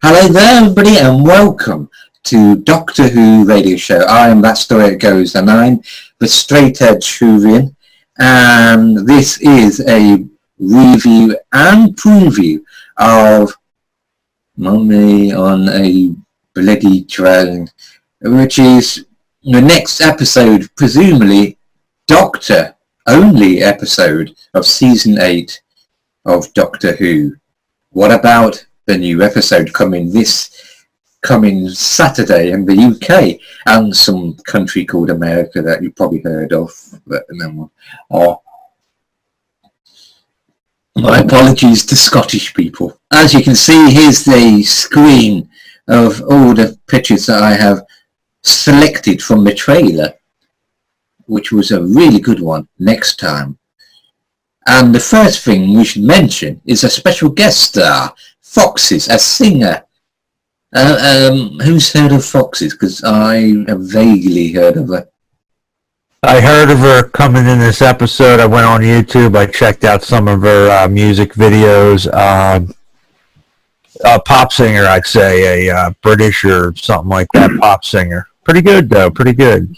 Hello there everybody and welcome to Doctor Who radio show. I am That's the Way It Goes and I'm the Straight Edge Whovian, and this is a review and preview of Mummy on a Bloody Throne, which is the next episode, presumably Doctor only episode of season 8 of Doctor Who. What about the new episode coming Saturday in the UK and some country called America that you probably heard of, but no, my apologies to Scottish people. As you can see, here's the screen of all the pictures that I have selected from the trailer, which was a really good one. Next time. And the first thing we should mention is a special guest star, Foxes, a singer. Who's heard of Foxes? Because I have vaguely heard of her. I heard of her coming in this episode. I went on YouTube. I checked out some of her music videos. A pop singer, I'd say, a British or something like that pop singer. Pretty good, though. Pretty good.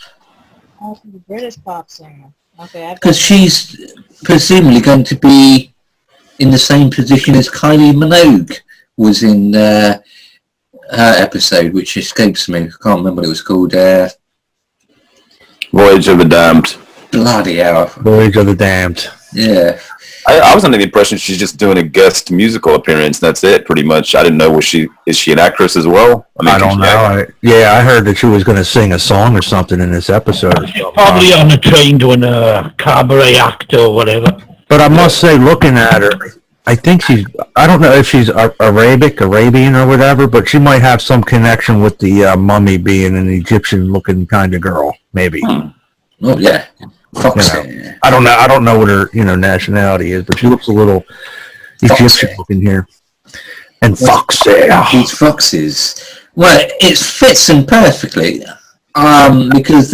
Oh, the British pop singer. Okay, because she's presumably going to be in the same position as Kylie Minogue was in her episode, which escapes me. I can't remember what it was called. Voyage of the Damned. Bloody hell. Voyage of the Damned. Yeah. I was under the impression she's just doing a guest musical appearance. That's it, pretty much. I didn't know, is she an actress as well? I don't know. I heard that she was going to sing a song or something in this episode. Probably on a train doing a cabaret act or whatever. But I must say, looking at her, I think I don't know if she's Arabian or whatever, but she might have some connection with the mummy being an Egyptian-looking kind of girl, maybe. Oh, yeah. Fox. I don't know what her nationality is, but she looks a little Egyptian-looking here. And These Foxes. Well, it fits them perfectly, because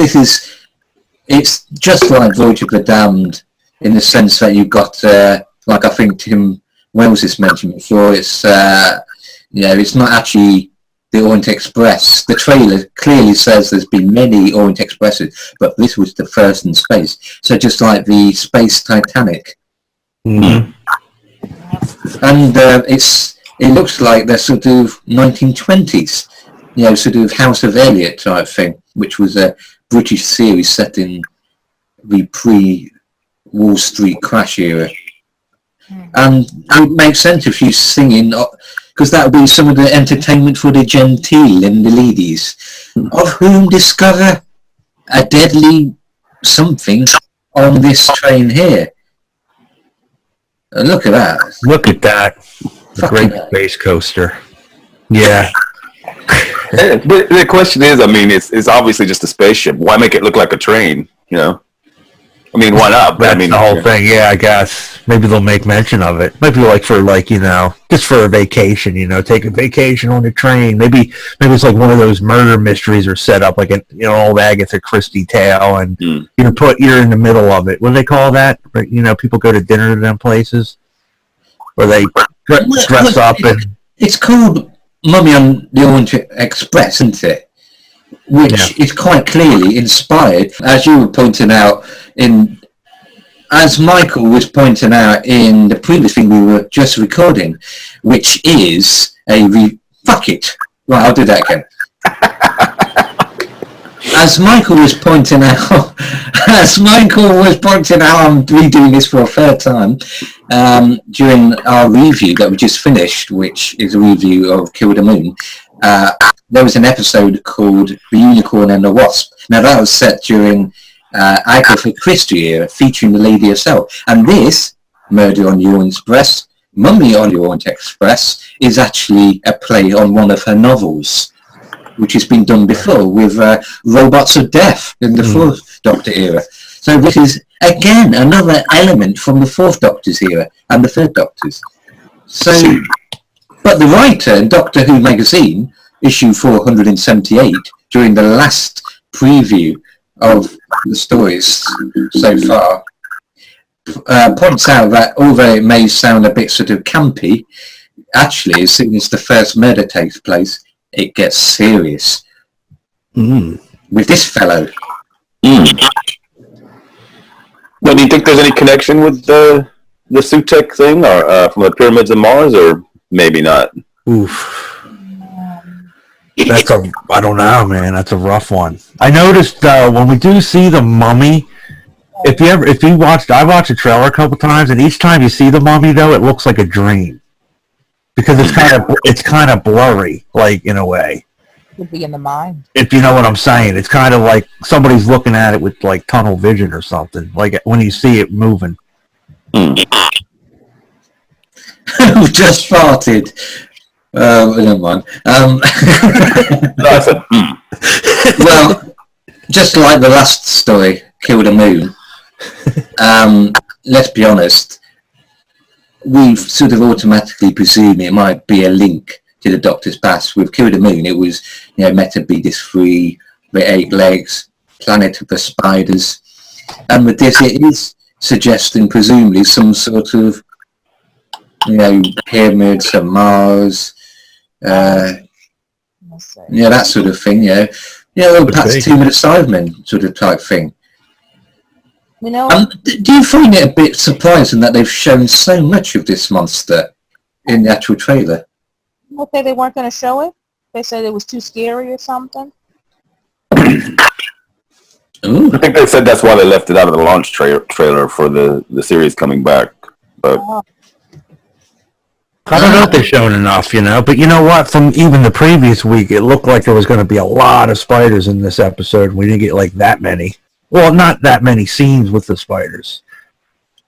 it's just like Voyage of the Damned, in the sense that you've got, like I think Tim Wells has mentioned before, it's it's not actually the Orient Express. The trailer clearly says there's been many Orient Expresses, but this was the first in space. So just like the space Titanic. Mm-hmm. And it looks like they're sort of 1920s, sort of House of Elliot type thing, which was a British series set in the pre-Wall Street crash era. And it makes sense if she's singing, because that would be some of the entertainment for the genteel and the ladies, of whom discover a deadly something on this train here. Look at that. Look at that. The great space coaster. Yeah. But the question is, it's obviously just a spaceship. Why make it look like a train, why not? But That's the whole thing. Yeah, I guess. Maybe they'll make mention of it. Maybe just for a vacation, take a vacation on the train. Maybe it's like one of those murder mysteries are set up like old Agatha Christie tale, and you're in the middle of it. What do they call that? People go to dinner to them places where they dress up and... It's called Mummy on the Orient Express, isn't it? Which is quite clearly inspired, as you were pointing out, as Michael was pointing out in the previous thing we were just recording, which is fuck it. Right, I'll do that again. As Michael was pointing out, I'm redoing this for a third time, during our review that we just finished, which is a review of Kill the Moon. There was an episode called The Unicorn and the Wasp. Now that was set during Agatha Christie era, featuring the lady herself. And this, Murder on the Orient Express, mummy on the Orient Express is actually a play on one of her novels, which has been done before with Robots of Death in the Fourth Doctor era. So this is, again, another element from the Fourth Doctor's era and the Third Doctor's. So, but the writer in Doctor Who magazine, issue 478, during the last preview of the stories so far, points out that although it may sound a bit sort of campy, actually, as soon as the first murder takes place, it gets serious with this fellow. Well, do you think there's any connection with the Sutek thing, or from the pyramids of Mars, or maybe not? Oof. I don't know, man. That's a rough one. I noticed when we do see the mummy, I watched a trailer a couple times, and each time you see the mummy, though, it looks like a dream because it's kind of blurry, like in a way. Could be in the mind. If you know what I'm saying, it's kind of like somebody's looking at it with like tunnel vision or something. Like when you see it moving. Who just farted? Never mind. Well, just like the last story, Kill the Moon. Let's be honest. We sort of automatically presume it might be a link to the Doctor's past. With Kill the Moon, it was, Metabedis 3, the 8 legs, Planet of the Spiders, and with this, it is suggesting presumably some sort of, pyramids of Mars, that sort of thing. Perhaps 2 Minute Cybermen sort of type thing. Do you find it a bit surprising that they've shown so much of this monster in the actual trailer? Okay, they weren't going to show it? They said it was too scary or something? Ooh. I think they said that's why they left it out of the launch trailer for the series coming back. But I don't know if they've shown enough, But you know what? From even the previous week, it looked like there was going to be a lot of spiders in this episode. We didn't get like that many. Well, not that many scenes with the spiders.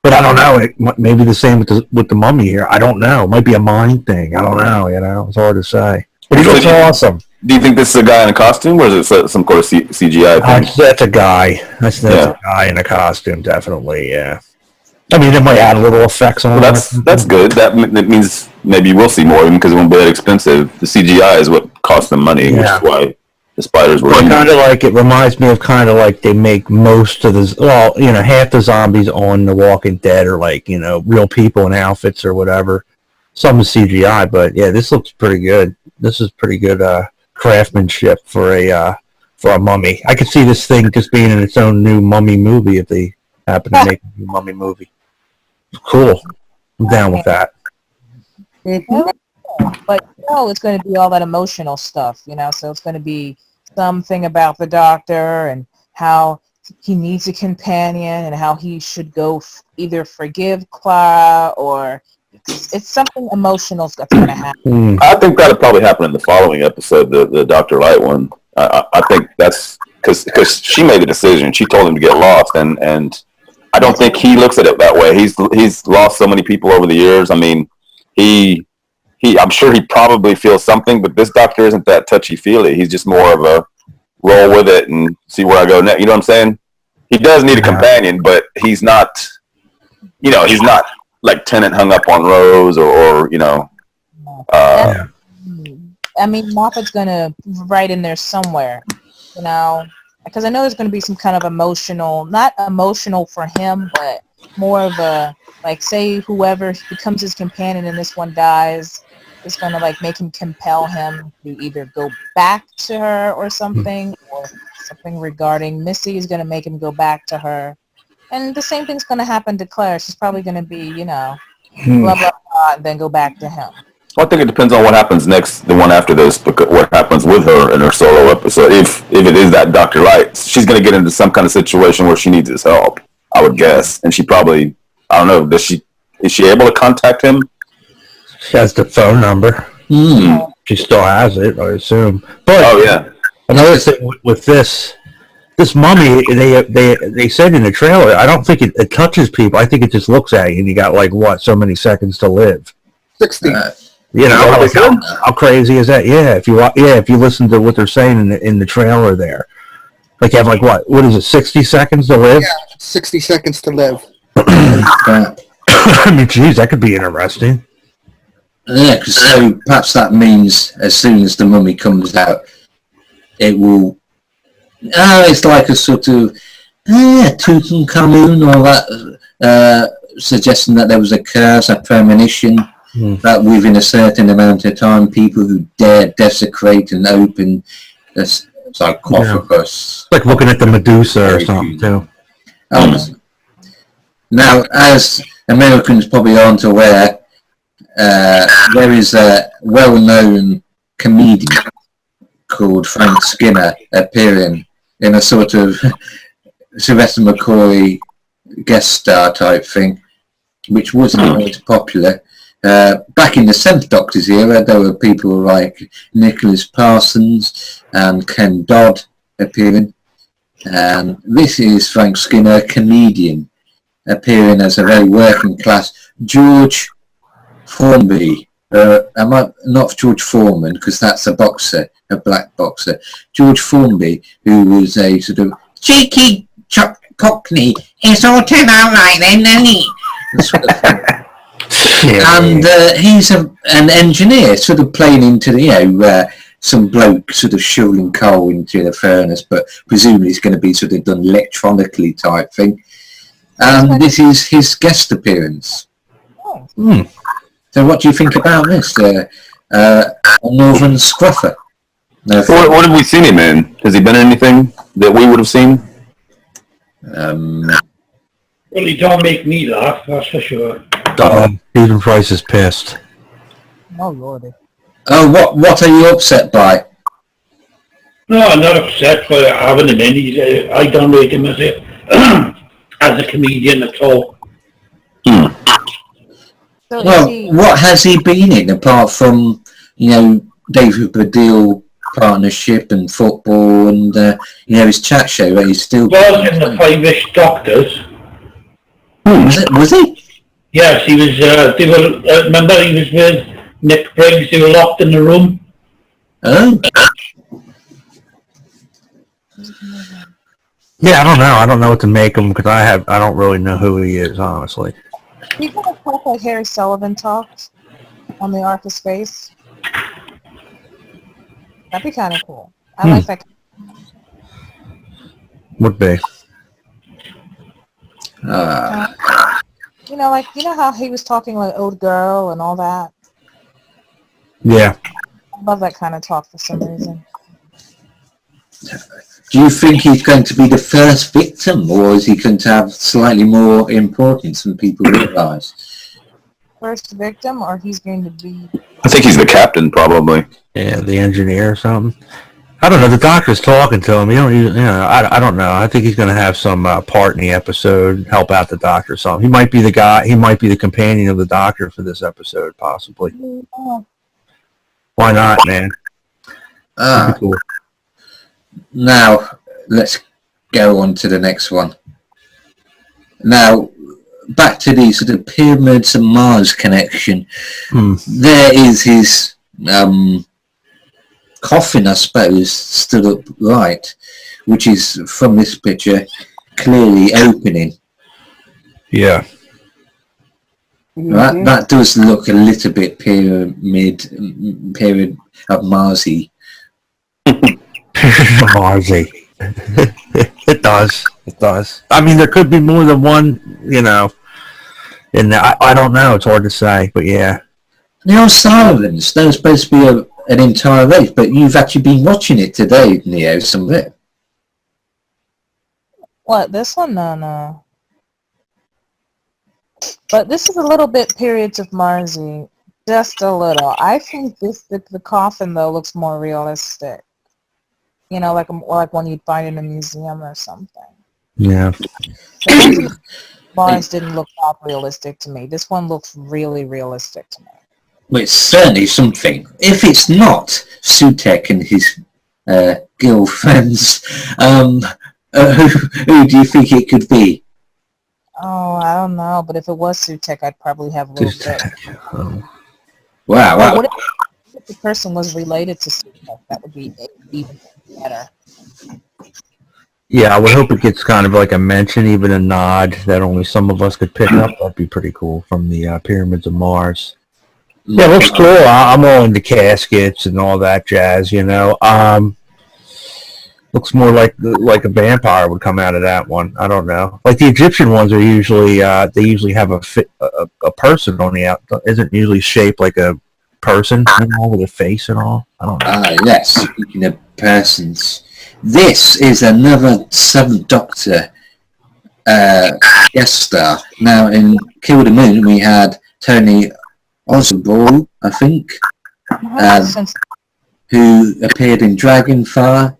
But I don't know. It may be the same with the mummy here. I don't know. It might be a mind thing. I don't know. It's hard to say. But he looks awesome. Do you think this is a guy in a costume, or is it some kind of CGI thing? That's a guy. That's a guy in a costume, definitely, yeah. I mean, it might add a little effects on it. That's good. That means maybe we'll see more, even because it won't be that expensive. The CGI is what costs them money, which is why the spiders were... It reminds me of they make most of half the zombies on The Walking Dead are real people in outfits or whatever. Some is CGI, but yeah, this looks pretty good. This is pretty good craftsmanship for a mummy. I could see this thing just being in its own new mummy movie if they happen to make a new mummy movie. Cool. I'm down with that. But it's going to be all that emotional stuff, so it's going to be something about the Doctor and how he needs a companion and how he should go either forgive Clara or it's something emotional that's going to happen. I think that'll probably happen in the following episode, the Dr. Light one. I think that's because she made the decision. She told him to get lost, and I don't think he looks at it that way. He's lost so many people over the years. I mean, I'm sure he probably feels something, but this Doctor isn't that touchy-feely. He's just more of a roll with it and see where I go next. You know what I'm saying? He does need a companion, but he's not, he's not like Tennant hung up on Rose or I mean, Moffat's going to write in there somewhere, because I know there's going to be some kind of emotional, not emotional for him, but more of a, say whoever becomes his companion and this one dies, it's going to make him compel him to either go back to her or something regarding Missy is going to make him go back to her. And the same thing's going to happen to Claire. She's probably going to be, blah, blah, blah, and then go back to him. Well, I think it depends on what happens next, the one after this, because what happens with her in her solo episode. If it is that Dr. Light, she's going to get into some kind of situation where she needs his help, I would guess. And she probably, I don't know, is she able to contact him? She has the phone number. She still has it, I assume. But another thing with this mummy, they said in the trailer, I don't think it touches people. I think it just looks at you, and you got so many seconds to live. 60. You know, Is that what they how crazy is that? Yeah, if you listen to what they're saying in the trailer there, like you have like what is it, 60 seconds to live? Yeah, 60 seconds to live. I mean, geez, that could be interesting. Yeah, because so perhaps that means as soon as the mummy comes out, it will. It's like a sort of Tutankhamun or that, suggesting that there was a curse, a premonition, that within a certain amount of time, people who dare desecrate and open the sarcophagus. Like looking at the Medusa or something too. Now, as Americans probably aren't aware, there is a well-known comedian called Frank Skinner appearing in a sort of Sylvester McCoy guest star type thing, which wasn't quite popular. Back in the 7th Doctor's era, there were people like Nicholas Parsons and Ken Dodd appearing. And this is Frank Skinner, comedian, appearing as a very working class George Formby. Not George Foreman, because that's a boxer, a black boxer. George Formby, who was a sort of cheeky cockney. It's all turned out right then, doesn't it? Sort of thing. And he's an engineer, sort of playing into the, some bloke sort of shoveling coal into the furnace, but presumably it's going to be sort of done electronically type thing. And this is his guest appearance. So what do you think about this? A Northern Scruffer. No, what have we seen him in? Has he been in anything that we would have seen? Well, he don't make me laugh, that's for sure. Stephen Price is pissed. Oh, Lordy. Oh, what are you upset by? No, I'm not upset for having him in. I don't rate him as a comedian at all. So Well, what has he been in apart from, David Baddiel partnership and football and, his chat show that he's still... Was in the 5-ish Doctors. Was he? Yes, he was, remember he was with Nick Briggs, they were locked in the room. Oh. Yeah, I don't know. I don't know what to make him because I don't really know who he is, honestly. He's gonna talk like Harry Sullivan talks on the Ark of Space. That'd be kind of cool. I like that. Would be. You know how he was talking like old girl and all that? Yeah. I love that kind of talk for some reason. Do you think he's going to be the first victim, or is he going to have slightly more importance than people realise? First victim, or he's going to be... I think he's the captain, probably. Yeah, the engineer or something. I don't know. The Doctor's talking to him. I don't know. I think he's going to have some part in the episode, help out the Doctor or something. He might be the guy. He might be the companion of the Doctor for this episode, possibly. Oh. Why not, man? Cool. Now, let's go on to the next one. Now, back to the sort of Pyramids and Mars connection. There is his coffin, I suppose, stood upright, which is, from this picture, clearly opening. Yeah. That does look a little bit period of Mars-y. Marsy. It does. I mean, there could be more than one, in there. I don't know. It's hard to say, but yeah. The Osiris, they're supposed to be an entire race, but you've actually been watching it today, Neo, some of it. What, this one? No. But this is a little bit periods of Marsy. Just a little. I think the coffin, though, looks more realistic. Like one you'd find in a museum or something. Yeah. Mars didn't look that realistic to me. This one looks really realistic to me. Well, it's certainly something. If it's not Sutek and his girlfriends, who do you think it could be? Oh, I don't know. But if it was Sutek, I'd probably have a little bit. Wow, Well, wow. what if the person was related to Sutek? That would be even better. Yeah, I would hope it gets kind of like a mention, even a nod that only some of us could pick up. That'd be pretty cool from the Pyramids of Mars. Yeah, it looks cool. I'm all into caskets and all that jazz, you know. Looks more like a vampire would come out of that one. I don't know. Like the Egyptian ones are usually they usually have a person on the out. Isn't usually shaped like a person, you know, with a face and all. I don't know. Yes, speaking of persons, this is another Seventh Doctor guest star. Now in Kill the Moon we had Tony Osborne, I think, who appeared in Dragonfire,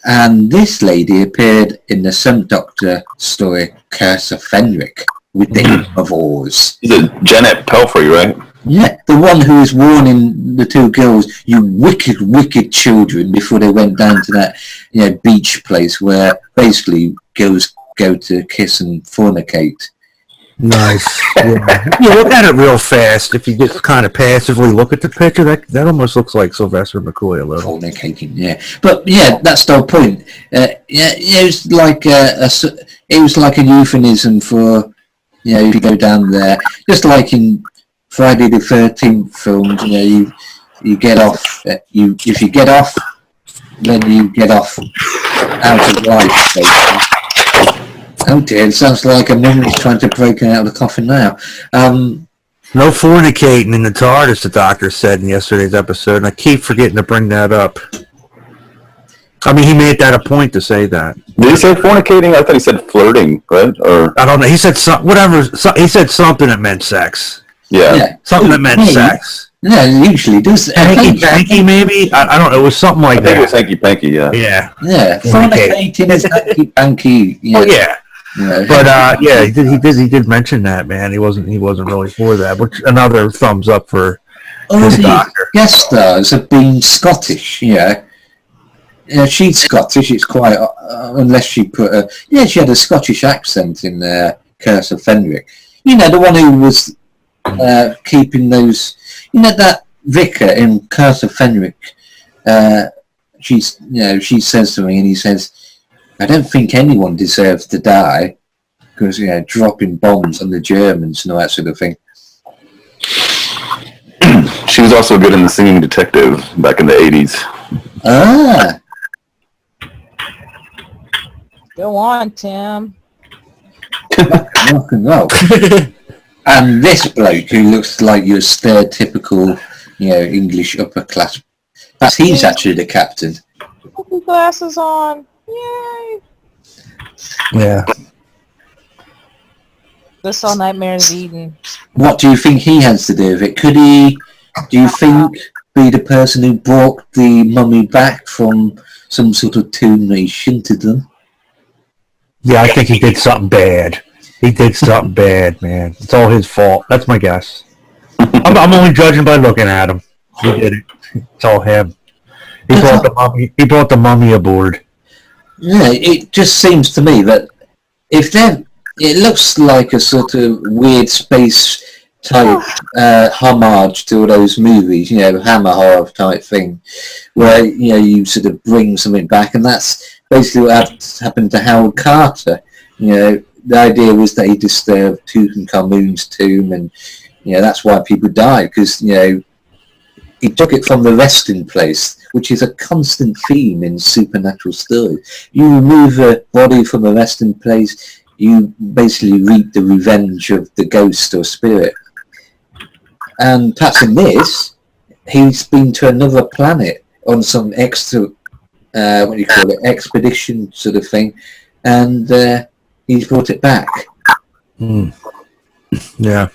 and this lady appeared in the Seventh Doctor story Curse of Fenric with the of Oars. Is it Janet Pelfrey, right? Yeah, the one who was warning the two girls, "You wicked, wicked children," before they went down to that, you know, beach place where basically girls go to kiss and fornicate. Nice. Yeah. You look at it real fast. If you just kind of passively look at the picture, that almost looks like Sylvester McCoy a little. Fornicating, yeah. But yeah, that's the whole point. It was like it was like a euphemism for, you know, if you go down there, just like in Friday the 13th films, you know, you get off. If you get off, then you get off out of life, basically. Oh dear, it sounds like a mummy's trying to break out of the coffin now. No fornicating in the TARDIS, the Doctor said in yesterday's episode, and I keep forgetting to bring that up. I mean, he made that a point to say that. Did he say fornicating? I thought he said flirting, right? Or I don't know. He said he said something that meant sex. yeah. Something that meant sex. Yeah, it usually does. Hanky, maybe? I don't know. It was something like I think it was that. hanky panky. Yeah. Yeah. Yeah, fornicating is hanky panky. Oh, yeah. Yeah. But yeah, he did mention that, man. He wasn't really for that. Which another thumbs up for All his the Doctor. guest stars have been Scottish, yeah. Yeah, she's Scottish. It's quite unless she put she had a Scottish accent in Curse of Fenric. You know, the one who was keeping those. You know, that vicar in Curse of Fenric. She says something, and he says, "I don't think anyone deserves to die," because, you know, dropping bombs on the Germans and all that sort of thing. She was also good in The Singing Detective back in the 80s. Ah. Go on, Tim. Rock and roll. And this bloke who looks like your stereotypical, you know, English upper class. He's actually the captain. Put your glasses on. Yay! Yeah. This all Nightmares Eden. What do you think he has to do with it? Could he, do you think, be the person who brought the mummy back from some sort of tomb that he shouldn't have done? Yeah, I think he did something bad. He did something bad, man. It's all his fault. That's my guess. I'm only judging by looking at him. He did it. It's all him. He brought the mummy. He brought the mummy aboard. Yeah, it just seems to me that if it looks like a sort of weird space type homage to all those movies, you know, Hammer horror type thing, where, you know, you sort of bring something back, and that's basically what happened to Howard Carter. You know, the idea was that he disturbed Tutankhamun's tomb, and, you know, that's why people died, because, you know, he took it from the resting place, which is a constant theme in supernatural stories. You remove a body from a resting place, you basically reap the revenge of the ghost or spirit. And perhaps in this, he's been to another planet on some extra, expedition sort of thing, and he's brought it back. Yeah.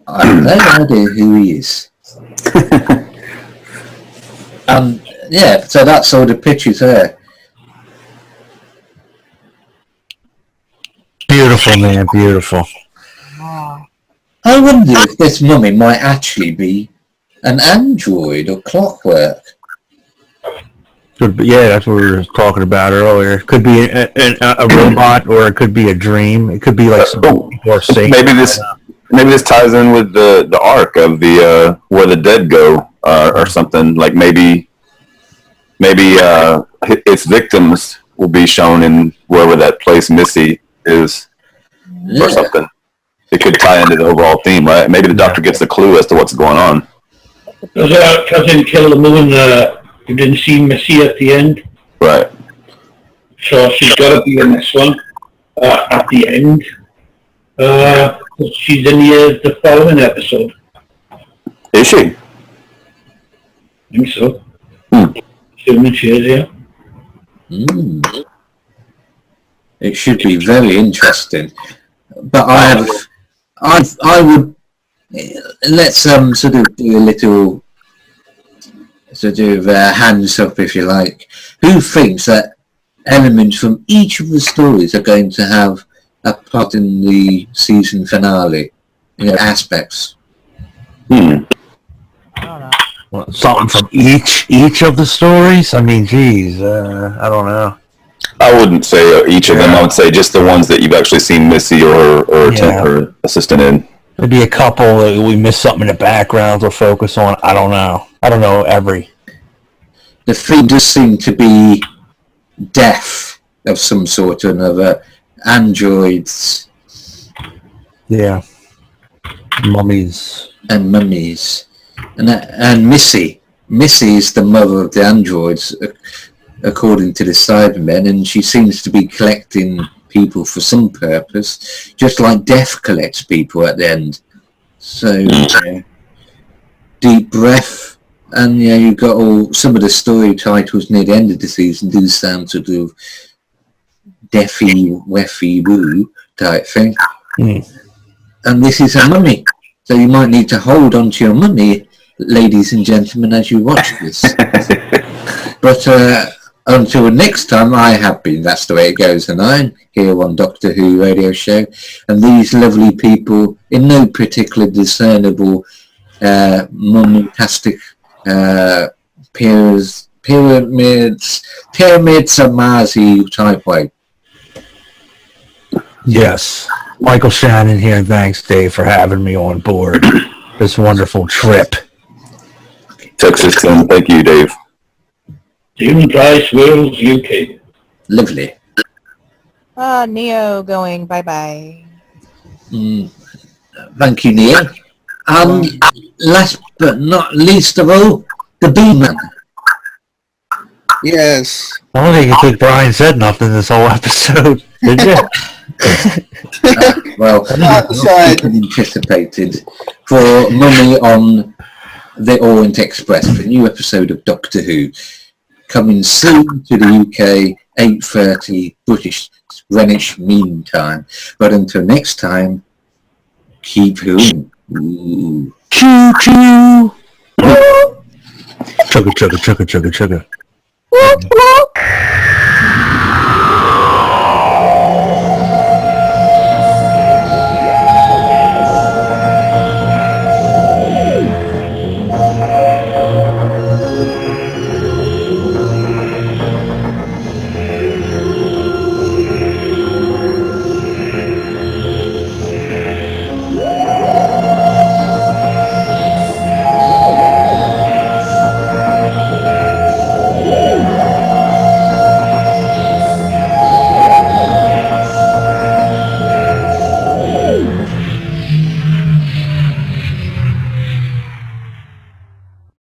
I have no idea who he is. Yeah, so that's all the pictures there. Beautiful, man. Beautiful. I wonder if this mummy might actually be an android or clockwork. Could be, yeah, that's what we were talking about earlier. Could be a robot, or it could be a dream. It could be like some or Satan. maybe this ties in with the arc of the where the dead go or something. Like maybe its victims will be shown in wherever that place Missy is or something. It could tie into the overall theme, right? Maybe the Doctor gets a clue as to what's going on. Because in Kill the Moon, you didn't see Missy at the end. Right. So she's got to be in this one at the end. She's in the following episode. Is she? I think so. Assuming she is, yeah. It should be very interesting. But I would let's sort of do a little sort of hands up, if you like. Who thinks that elements from each of the stories are going to have a part in the season finale? You know, aspects. I don't know. Well, something from each of the stories. I mean, geez, I don't know. I wouldn't say each of them. I would say just the ones that you've actually seen Missy or her assistant in. Maybe a couple that we missed something in the background or focus on. I don't know. I don't know every. The theme does seem to be death of some sort or another. Androids. Yeah. Mummies. And mummies. And Missy. Missy is the mother of the androids, according to the Cybermen, and she seems to be collecting people for some purpose, just like death collects people at the end. So, deep breath, and you've got some of the story titles near the end of the season do sound sort of deathy, weffy, woo type thing. And this is a mummy, so you might need to hold on to your mummy, ladies and gentlemen, as you watch this. But until next time, I have been That's the Way It Goes, and I'm here on Doctor Who radio show, and these lovely people, in no particular discernible mummy-tastic pyramids of Marzi type way. Yes. Michael Shannon here, and thanks, Dave, for having me on board this wonderful trip. Texas, and thank you, Dave. Human Dice Worlds UK. Lovely. Neo going bye-bye. Thank you, Neil. Last but not least of all, the B-Man. Yes. I don't think you think Brian said nothing this whole episode, did you? Well, not anticipated for Mummy on the Orient Express, the new episode of Doctor Who, coming soon to the UK, 8:30 British Greenwich Mean Time. But until next time, keep whoing. Choo choo. Chugga chugga chugga chugga chugga.